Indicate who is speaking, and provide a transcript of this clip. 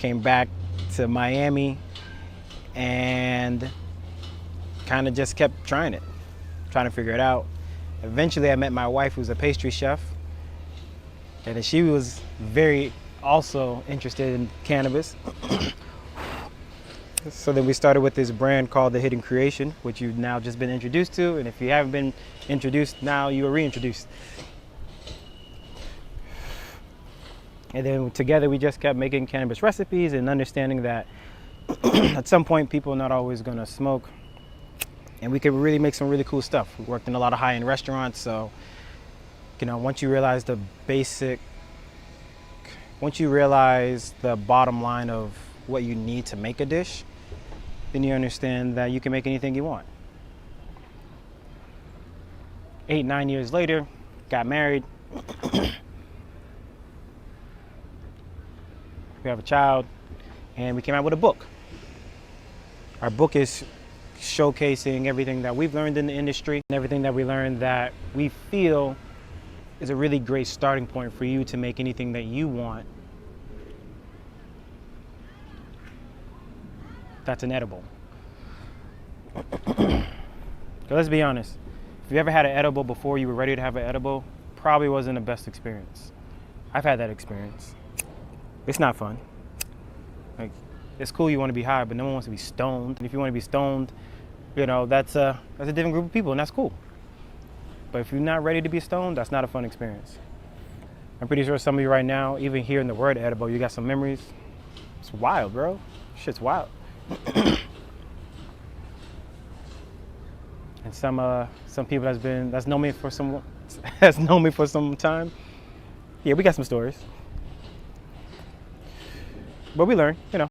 Speaker 1: Came back to Miami and kind of just kept trying to figure it out. Eventually I met my wife, who's a pastry chef, and then she was very also interested in cannabis. So then we started with this brand called the Hidden Creation, which you've now just been introduced to, and if you haven't been introduced, now you are reintroduced. And then together we just kept making cannabis recipes and understanding that at some point people are not always gonna smoke, and we could really make some really cool stuff. We worked in a lot of high-end restaurants, so once you realize the bottom line of what you need to make a dish, then you understand that you can make anything you want. 8, 9 years later, got married. We have a child, and we came out with a book. Our book is showcasing everything that we've learned in the industry and everything that we learned that we feel is a really great starting point for you to make anything that you want that's an edible. So let's be honest, if you ever had an edible before you were ready to have an edible, probably wasn't the best experience. I've had that experience. It's not fun. Like, it's cool you want to be high, but no one wants to be stoned. And if you want to be stoned, that's a different group of people, and that's cool. But if you're not ready to be stoned, that's not a fun experience. I'm pretty sure some of you right now, even hearing the word edible, you got some memories. It's wild, bro. Shit's wild. And some people that's known me for some time. Yeah, we got some stories. But we learn,